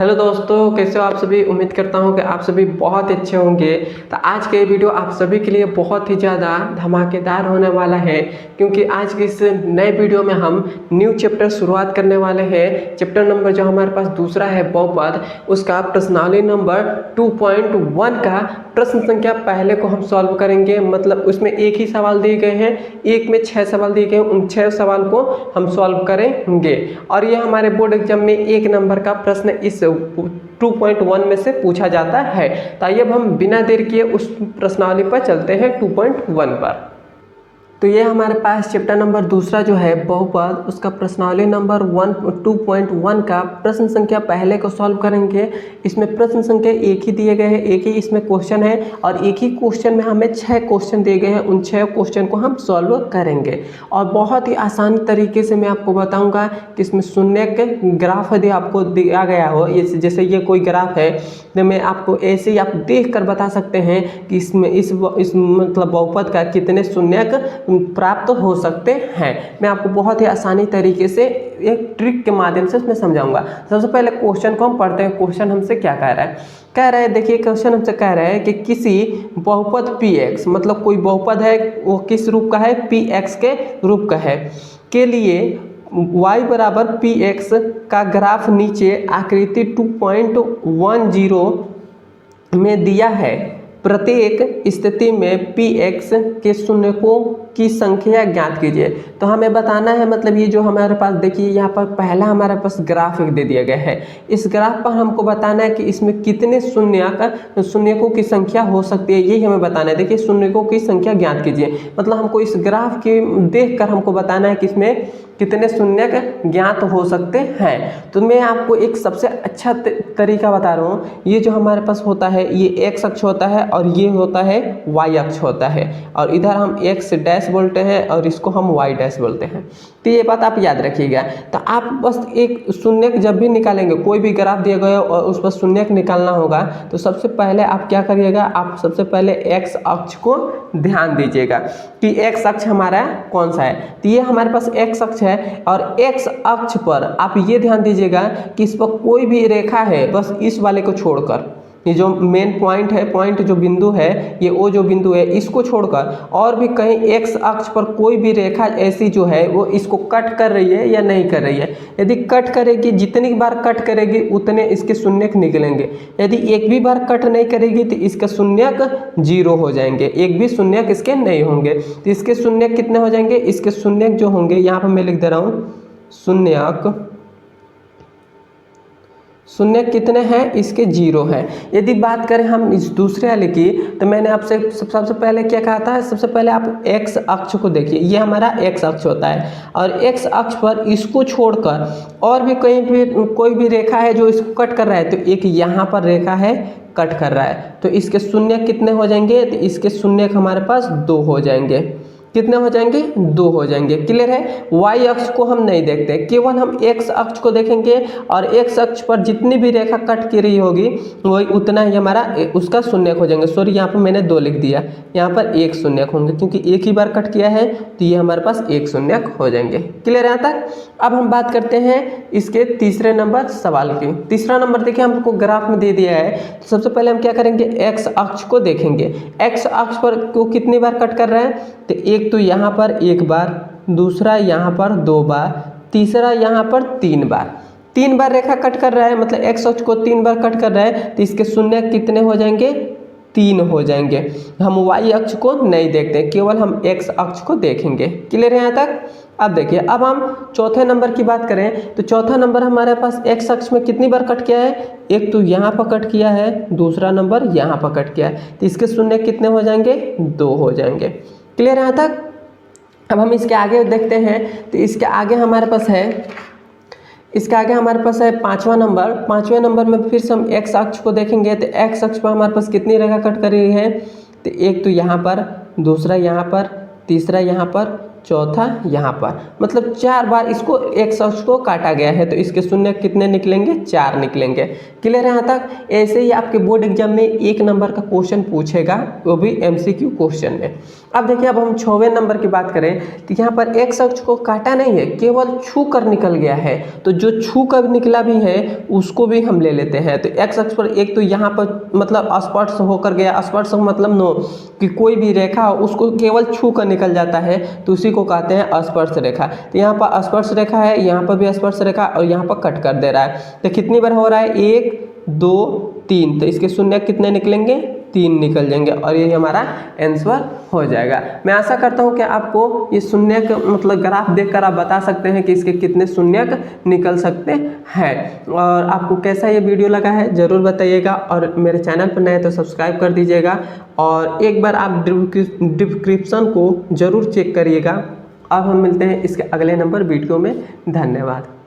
Hello दोस्तों, कैसे हो आप सभी। उम्मीद करता हूँ कि आप सभी बहुत अच्छे होंगे। तो आज के वीडियो आप सभी के लिए बहुत ही ज़्यादा धमाकेदार होने वाला है, क्योंकि आज के इस नए वीडियो में हम न्यू चैप्टर शुरुआत करने वाले हैं। चैप्टर नंबर जो हमारे पास दूसरा है बहुपद, उसका प्रश्नावली नंबर 2.1 का प्रश्न संख्या पहले को हम सॉल्व करेंगे। मतलब उसमें एक ही सवाल दिए गए हैं, एक में 6 सवाल दिए गए हैं, उन 6 सवाल को हम सॉल्व करेंगे। और ये हमारे बोर्ड एग्जाम में 1 नंबर का प्रश्न इस 2.1 में से पूछा जाता है। तो आइए अब हम बिना देर किए उस प्रश्नावली पर चलते हैं 2.1 पर। तो ये हमारे पास चैप्टर नंबर दूसरा जो है बहुपद, उसका प्रश्नावली नंबर 2.1 का प्रश्न संख्या पहले को सॉल्व करेंगे। इसमें प्रश्न संख्या एक ही दिए गए हैं, एक ही इसमें क्वेश्चन है और एक ही क्वेश्चन में हमें 6 क्वेश्चन दिए गए हैं। उन 6 क्वेश्चन को हम सॉल्व करेंगे और बहुत ही आसान तरीके से मैं आपको बताऊंगा कि इसमें शून्य के ग्राफ यदि आपको दिया गया हो, जैसे ये कोई ग्राफ है, तो मैं आपको ऐसे ही आप देख कर बता सकते हैं कि इसमें इस मतलब बहुपद का कितने शून्यक प्राप्त हो सकते हैं। मैं आपको बहुत ही आसानी तरीके से एक ट्रिक के माध्यम से इसमें समझाऊंगा। सबसे पहले क्वेश्चन को हम पढ़ते हैं। क्वेश्चन हमसे क्या कह रहा है, देखिए क्वेश्चन हमसे कह रहा है कि किसी बहुपद px, मतलब कोई बहुपद है, वो किस रूप का है, px के रूप का है, के लिए y बराबर px का ग्राफ नीचे आकृति 2.10 में दिया है। प्रत्येक स्थिति में px के शून्यकों की संख्या ज्ञात कीजिए। तो हमें बताना है, मतलब ये जो हमारे पास देखिए यहाँ पर पहला हमारे पास ग्राफ दे दिया गया है। इस ग्राफ पर हमको बताना है कि इसमें कितने शून्यकों की संख्या हो सकती है, यही हमें बताना है। देखिए शून्यकों की संख्या ज्ञात कीजिए, मतलब हमको इस ग्राफ की देख कर हमको बताना है कि इसमें कितने शून्यक ज्ञात हो सकते हैं। तो मैं आपको एक सबसे अच्छा तरीका बता रहा हूँ। ये जो हमारे पास होता है, ये एक्स अक्ष होता है और ये होता है वाई अक्ष होता है, और इधर हम एक्स डैश बोलते हैं और इसको हम वाई डैश बोलते हैं। तो ये बात आप याद रखिएगा। तो आप बस एक शून्यक जब भी निकालेंगे, कोई भी ग्राफ दिया गया और उस पर शून्यक निकालना होगा, तो सबसे पहले आप क्या करिएगा, आप सबसे पहले एक्स अक्ष को ध्यान दीजिएगा कि एक्स अक्ष हमारा कौन सा है। तो ये हमारे पास एक्स अक्ष है और एक्स अक्ष पर आप ये ध्यान दीजिएगा कि इस पर कोई भी रेखा है, बस इस वाले को छोड़कर, ये जो मेन पॉइंट है, पॉइंट जो बिंदु है, ये वो जो बिंदु है, इसको छोड़कर और भी कहीं एक्स अक्ष पर कोई भी रेखा ऐसी जो है वो इसको कट कर रही है या नहीं कर रही है। यदि कट करेगी, जितनी बार कट करेगी उतने इसके शून्यक निकलेंगे। यदि एक भी बार कट नहीं करेगी तो इसके शून्यक 0 हो जाएंगे, एक भी शून्यक इसके नहीं होंगे। तो इसके शून्यक कितने हो जाएंगे, इसके शून्यक जो होंगे, यहाँ पर मैं लिख दे रहा हूँ, शून्य कितने हैं, इसके 0 है। यदि बात करें हम इस दूसरे वाले की, तो मैंने आपसे सबसे पहले क्या कहा था, सबसे पहले आप एक्स अक्ष को देखिए। ये हमारा एक्स अक्ष होता है और एक्स अक्ष पर इसको छोड़कर और भी कहीं भी कोई भी रेखा है जो इसको कट कर रहा है, तो एक यहाँ पर रेखा है कट कर रहा है, तो इसके शून्य कितने हो जाएंगे, तो इसके शून्य हमारे पास 2 हो जाएंगे। कितने हो जाएंगे, 2 हो जाएंगे। क्लियर है। वाई अक्ष को हम नहीं देखते, केवल हम एक्स अक्ष को देखेंगे और एक्स अक्ष पर जितनी भी रेखा कट की रही होगी वही उतना ही हमारा उसका शून्यक हो जाएंगे। सॉरी, यहाँ पर मैंने 2 लिख दिया, यहाँ पर 1 शून्यक होंगे, क्योंकि एक ही बार कट किया है तो ये हमारे पास 1 शून्यक हो जाएंगे। क्लियर है यहाँ तक। अब हम बात करते हैं इसके तीसरे नंबर सवाल की। तीसरा नंबर देखिए हमको ग्राफ में दे दिया है। तो सबसे पहले हम क्या करेंगे, एक्स अक्ष को देखेंगे। एक्स अक्ष पर को कितनी बार कट कर रहा है, तो एक तो यहाँ पर 1 बार, दूसरा यहाँ पर 2 बार, तीसरा यहाँ पर 3 बार। 3 बार रेखा कट कर रहा है, मतलब एक्स अक्ष को 3 बार कट कर रहा है, तो इसके शून्य कितने हो जाएंगे, 3 हो जाएंगे। हम वाई अक्ष को नहीं देखते, केवल हम एक्स अक्ष को देखेंगे। क्लियर है यहाँ तक। अब देखिए, अब हम चौथे नंबर की बात करें, तो चौथा नंबर हमारे पास एक्स अक्ष में कितनी बार कट किया है, एक तो यहाँ पर कट किया है, दूसरा नंबर यहाँ पर कट किया है, तो इसके शून्य कितने हो जाएंगे, 2 हो जाएंगे। क्लियर है यहाँ तक। अब हम इसके आगे देखते हैं, तो इसके आगे हमारे पास है, इसके आगे हमारे पास है 5वां नंबर। 5वें नंबर में फिर से हम एक्स अक्ष को देखेंगे, तो एक्स अक्ष पर हमारे पास कितनी रेखा कट कर रही है, तो एक तो यहाँ पर, दूसरा यहाँ पर, तीसरा यहाँ पर, चौथा यहाँ पर, मतलब 4 बार इसको एक्स अक्ष को काटा गया है, तो इसके शून्य कितने निकलेंगे, 4 निकलेंगे। क्लियर है यहाँ तक। ऐसे ही आपके बोर्ड एग्जाम में 1 नंबर का क्वेश्चन पूछेगा, वो भी MCQ क्वेश्चन में। अब देखिए, अब हम 6वें नंबर की बात करें तो यहाँ पर एक्स अक्ष को काटा नहीं है, केवल छू कर निकल गया है, तो जो छू कर निकला भी है उसको भी हम ले लेते हैं। तो एक्स अक्ष पर एक तो यहाँ पर मतलब स्पर्श होकर गया, स्पर्श मतलब नो कि कोई भी रेखा उसको केवल छू कर निकल जाता है, तो उसी को कहते हैं स्पर्श रेखा। तो यहाँ पर स्पर्श रेखा है, यहाँ पर भी स्पर्श रेखा, और यहाँ पर कट कर दे रहा है। तो कितनी बार हो रहा है, 1 2 3, तो इसके शून्य कितने निकलेंगे, 3 निकल जाएंगे, और ये हमारा आंसर हो जाएगा। मैं आशा करता हूँ कि आपको ये शून्य मतलब ग्राफ देखकर आप बता सकते हैं कि इसके कितने शून्य निकल सकते हैं। और आपको कैसा ये वीडियो लगा है ज़रूर बताइएगा, और मेरे चैनल पर नए तो सब्सक्राइब कर दीजिएगा, और एक बार आप डिस्क्रिप्शन को ज़रूर चेक करिएगा। अब हम मिलते हैं इसके अगले नंबर वीडियो में। धन्यवाद।